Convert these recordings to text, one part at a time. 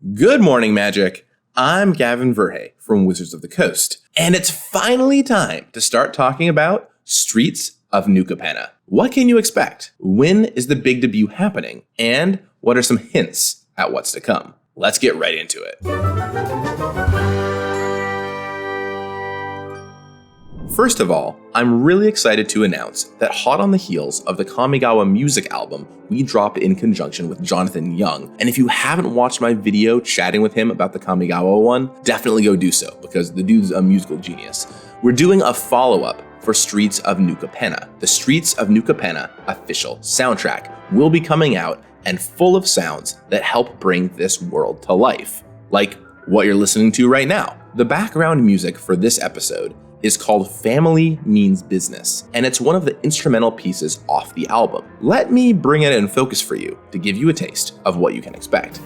Good morning, Magic. I'm Gavin Verhey from Wizards of the Coast, and it's finally time to start talking about Streets of New Capenna. What can you expect? When is the big debut happening? And what are some hints at what's to come? Let's get right into it. First of all, I'm really excited to announce that hot on the heels of the Kamigawa music album we dropped in conjunction with Jonathan Young, and if you haven't watched my video chatting with him about the Kamigawa one, definitely go do so because the dude's a musical genius. We're doing a follow-up for Streets of New Capenna. The Streets of New Capenna official soundtrack will be coming out and full of sounds that help bring this world to life, like what you're listening to right now. The background music for this episode is called Family Means Business, and it's one of the instrumental pieces off the album. Let me bring it in focus for you to give you a taste of what you can expect.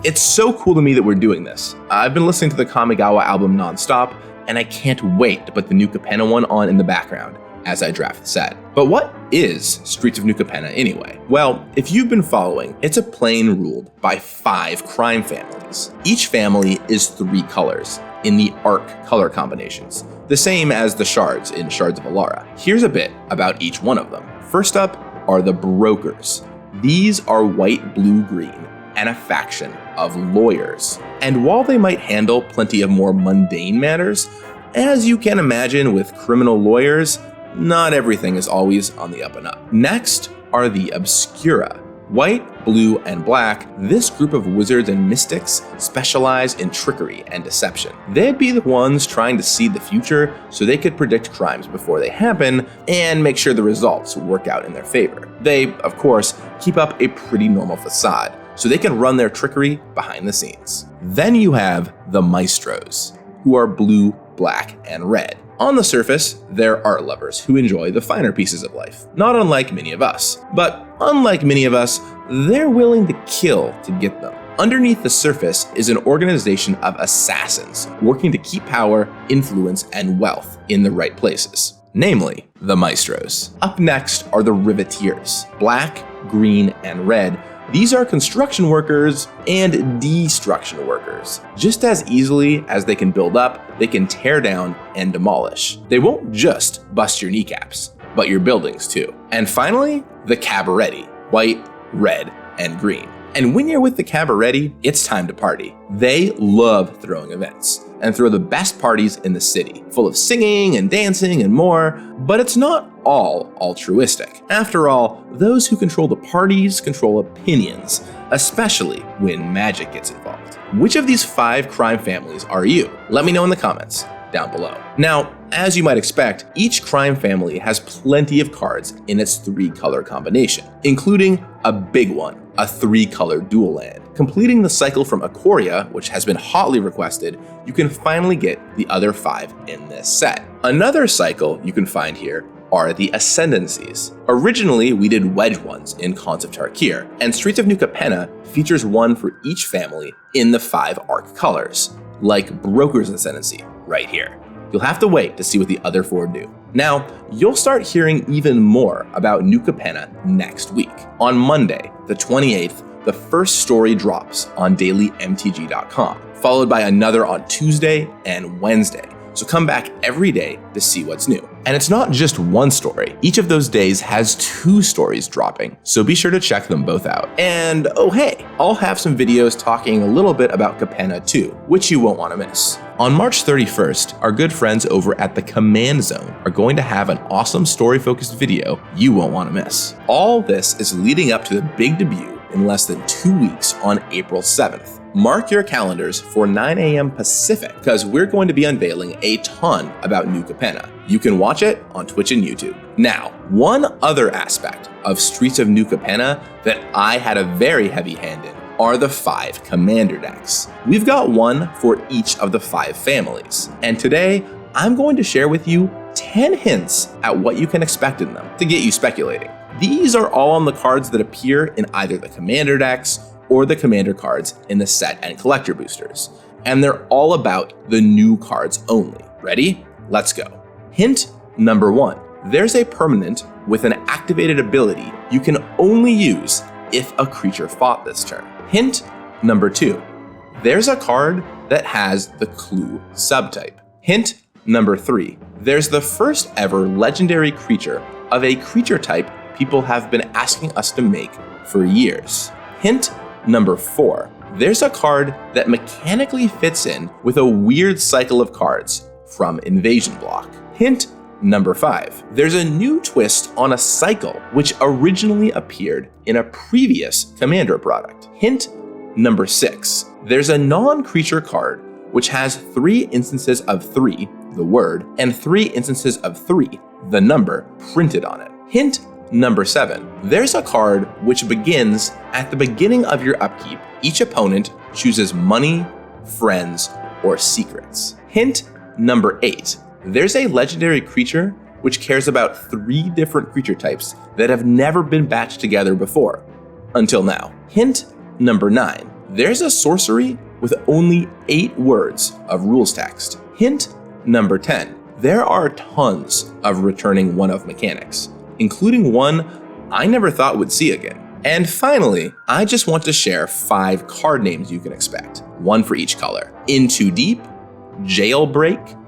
It's so cool to me that we're doing this. I've been listening to the Kamigawa album nonstop, and I can't wait to put the New Capenna one on in the background as I draft the set. But what is Streets of New Capenna anyway? Well, if you've been following, it's a plane ruled by 5 crime families. Each family is 3 colors in the arc color combinations, the same as the shards in Shards of Alara. Here's a bit about each one of them. First up are the brokers. These are white, blue, green, and a faction of lawyers. And while they might handle plenty of more mundane matters, as you can imagine with criminal lawyers, not everything is always on the up and up. Next are the Obscura. White, blue, and black, this group of wizards and mystics specialize in trickery and deception. They'd be the ones trying to see the future so they could predict crimes before they happen and make sure the results work out in their favor. They, of course, keep up a pretty normal facade, so they can run their trickery behind the scenes. Then you have the Maestros, who are blue, black, and red. On the surface, they're art lovers who enjoy the finer pieces of life, not unlike many of us. But unlike many of us, they're willing to kill to get them. Underneath the surface is an organization of assassins working to keep power, influence, and wealth in the right places, namely the Maestros. Up next are the Riveteers, black, green, and red. These are construction workers and destruction workers. Just as easily as they can build up, they can tear down and demolish. They won't just bust your kneecaps, but your buildings too. And finally, the Cabaretti, white, red, and green. And when you're with the Cabaretti, it's time to party. They love throwing events and throw the best parties in the city, full of singing and dancing and more, but it's not all altruistic. After all, those who control the parties control opinions, especially when magic gets involved. Which of these 5 crime families are you? Let me know in the comments down below. Now, as you might expect, each crime family has plenty of cards in its 3-color combination, including a big one, a 3-color dual land. Completing the cycle from Ikoria, which has been hotly requested, you can finally get the other 5 in this set. Another cycle you can find here are the Ascendancies. Originally, we did wedge ones in Khans of Tarkir, and Streets of New Capenna features one for each family in the 5 arc colors, like Broker's Ascendancy right here. You'll have to wait to see what the other 4 do. Now, you'll start hearing even more about New Capenna next week. On Monday, the 28th, the first story drops on dailymtg.com, followed by another on Tuesday and Wednesday. So come back every day to see what's new. And it's not just one story. Each of those days has 2 stories dropping, so be sure to check them both out. And oh hey, I'll have some videos talking a little bit about Capenna too, which you won't want to miss. On March 31st, our good friends over at the Command Zone are going to have an awesome story-focused video you won't want to miss. All this is leading up to the big debut in less than 2 weeks on April 7th. Mark your calendars for 9 a.m. Pacific, because we're going to be unveiling a ton about New Capenna. You can watch it on Twitch and YouTube. Now, one other aspect of Streets of New Capenna that I had a very heavy hand in are the 5 commander decks. We've got one for each of the 5 families, and today I'm going to share with you 10 hints at what you can expect in them to get you speculating. These are all on the cards that appear in either the Commander decks or the Commander cards in the set and collector boosters. And they're all about the new cards only. Ready? Let's go. Hint number 1. There's a permanent with an activated ability you can only use if a creature fought this turn. Hint number 2. There's a card that has the Clue subtype. Hint number 3. There's the first ever legendary creature of a creature type people have been asking us to make for years. Hint number 4. There's a card that mechanically fits in with a weird cycle of cards from Invasion Block. Hint number 5. There's a new twist on a cycle which originally appeared in a previous Commander product. Hint number 6. There's a non-creature card which has 3 instances of 3, the word, and 3 instances of 3, the number, printed on it. Hint number 7. There's a card which begins at the beginning of your upkeep. Each opponent chooses money, friends, or secrets. Hint number 8. There's a legendary creature which cares about 3 different creature types that have never been batched together before, until now. Hint number 9. There's a sorcery with only 8 words of rules text. Hint number 10. There are tons of returning one-of mechanics, including one I never thought would see again. And finally, I just want to share 5 card names you can expect, one for each color. In Too Deep, Jailbreak,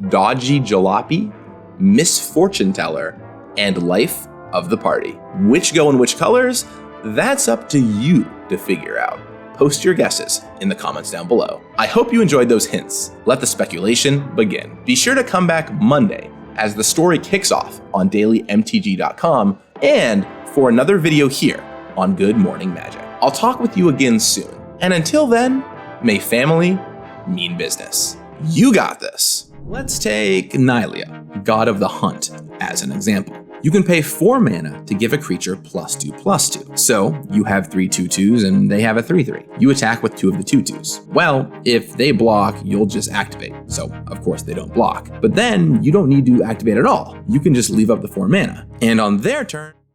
Dodgy Jalopy, Misfortune Teller, and Life of the Party. Which go in which colors? That's up to you to figure out. Post your guesses in the comments down below. I hope you enjoyed those hints. Let the speculation begin. Be sure to come back Monday as the story kicks off on dailymtg.com and for another video here on Good Morning Magic. I'll talk with you again soon. And until then, may family mean business. You got this. Let's take Nylea, God of the Hunt, as an example. You can pay 4 mana to give a creature +2/+2. So you have 3 2/2s and they have a 3/3. You attack with 2 of the 2/2s. Well, if they block, you'll just activate. So of course they don't block. But then you don't need to activate at all. You can just leave up the 4 mana. And on their turn,